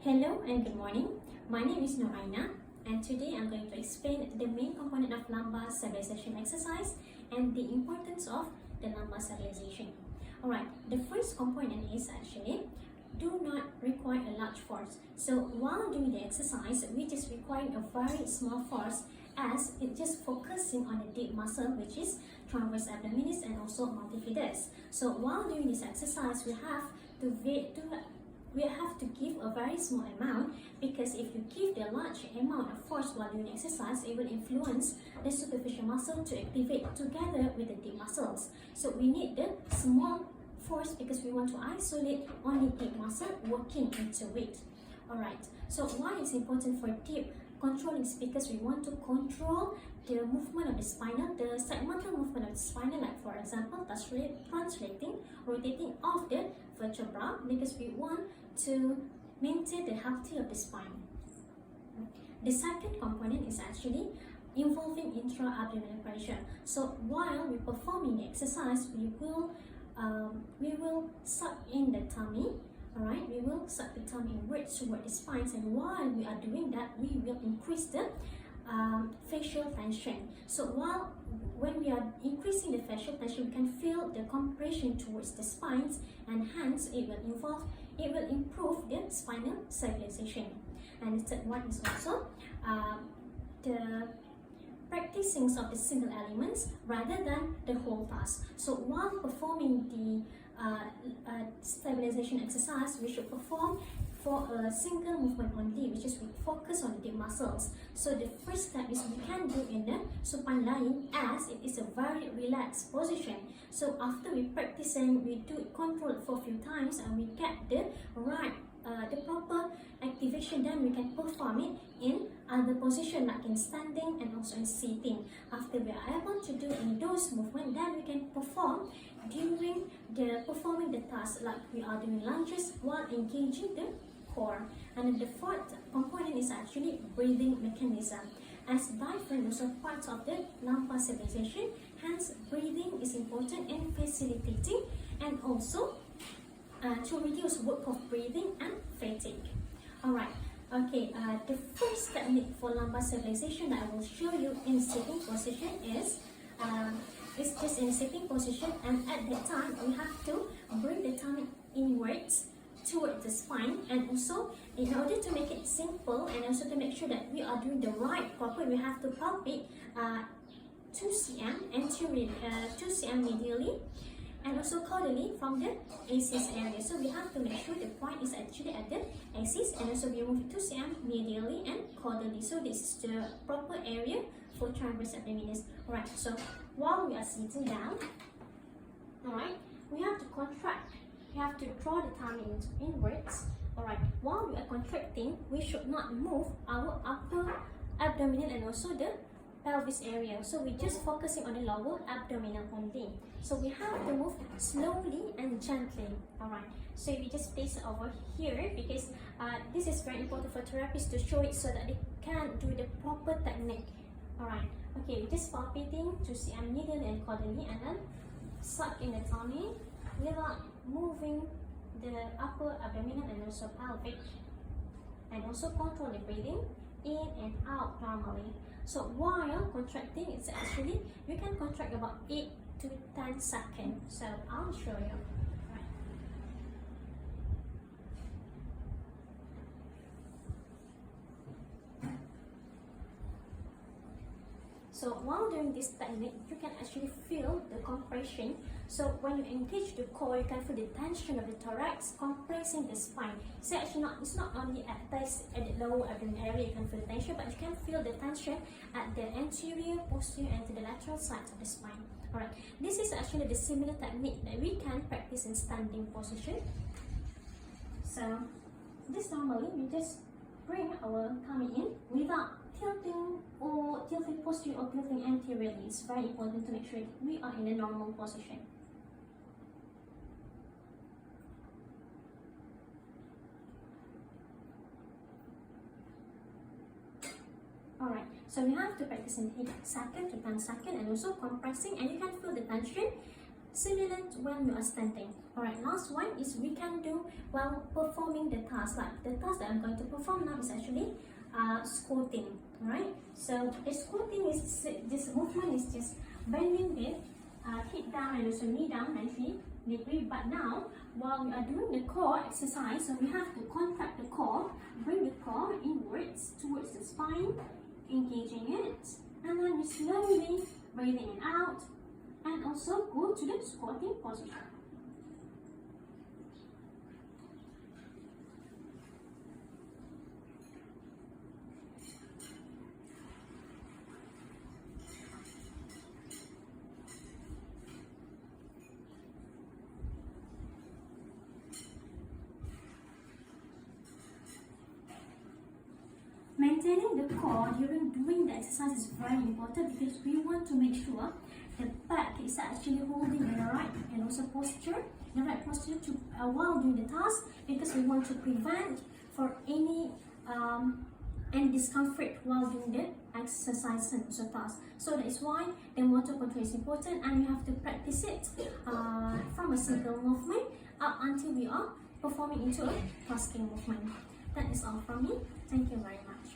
Hello and good morning. My name is Noraina, and today I'm going to explain the main component of lumbar stabilization exercise and the importance of the lumbar stabilization. Alright, the first component is actually do not require a large force. So while doing the exercise, we just require a very small force as it just focusing on the deep muscle, which is transverse abdominis and also multifidus. So while doing this exercise, we have to give a very small amount, because if you give the large amount of force while doing exercise, it will influence the superficial muscle to activate together with the deep muscles. So we need the small force because we want to isolate only deep muscle working into it. Alright, so why it's important for deep controlling is because we want to control the movement of the spinal, the segmental movement of the spinal, like for example, translating, rotating of the vertebra, because we want to maintain the health of the spine. The second component is actually involving intra-abdominal pressure. So while we're performing the exercise, we will suck in the tummy. Alright, we will suck the tummy inwards toward the spine, and while we are doing that, we will increase the facial tension. So when we are increasing the facial tension, we can feel the compression towards the spines, and hence it will improve the spinal stabilization. And the third one is also the practicing of the single elements rather than the whole task. So while performing the stabilization exercise, we should perform for a single movement only, which is we focus on the deep muscles. So the first step is we can do in the supine lying, as it is a very relaxed position. So after we practice and we do it controlled for a few times and we get the proper activation, then we can perform it in other position like in standing and also in sitting. After we are able to do in those movements, then we can perform during performing the task, like we are doing lunges while engaging the core. And the fourth component is actually breathing mechanism. As diaphragm is also part of the lumbar stabilization, hence breathing is important in facilitating and also to reduce work of breathing and fatigue. Alright, okay, the first technique for lumbar stabilization that I will show you in sitting position is it's just in sitting position, and at that time we have to bring the tummy inwards toward the spine, and also in order to make it simple and also to make sure that we are doing the right proper, we have to palpate 2 cm anteriorly, 2 cm medially, and also caudally from the axis area. So we have to make sure the point is actually at the axis, and also we move 2 cm medially and caudally. So this is the proper area for transverse abdominis. Alright, so while we are sitting down, alright, we have to contract. We have to draw the tummy inwards. Alright, while we are contracting, we should not move our upper abdominal and also the pelvis area. So we're just focusing on the lower abdominal only. So we have to move slowly and gently. Alright, so we just place it over here, because this is very important for therapists to show it so that they can do the proper technique. Alright, okay, we're just palpating 2 cm medially and caudally, and then suck in the tummy without moving the upper abdominal and also pelvic, and also control the breathing in and out normally. So while contracting, it's actually you can contract about 8 to 10 seconds. So I'll show you. Right. So while doing this technique, you can actually feel the compression. So when you engage the core, you can feel the tension of the thorax compressing the spine. So actually it's not only at the lower abdominal area you can feel the tension, but you can feel the tension at the anterior, posterior, and to the lateral sides of the spine. Alright, this is actually the similar technique that we can practice in standing position. So this normally we just bring our tummy in without tilting posterior or tilting anteriorly. It's very important to make sure we are in a normal position. Alright, so we have to practice in 8 seconds to 10 seconds and also compressing, and you can feel the tension similar to when you are standing. Alright, last one is we can do while performing the task. Like the task that I'm going to perform now is actually squatting. Alright, so the squatting is this movement is just bending the hip down and also knee down 90 degree. But now, while we are doing the core exercise, so we have to contract the core, bring the core inwards towards the spine, engaging it, and then you slowly breathing in out, and also go to the squatting position. Maintaining the core during doing the exercise is very important because we want to make sure the back is actually holding in the right and also posture, the right posture to while doing the task, because we want to prevent for any discomfort while doing the exercise and also task. So that is why the motor control is important, and you have to practice it from a single movement up until we are performing into a tasking movement. That is all from me. Thank you very much.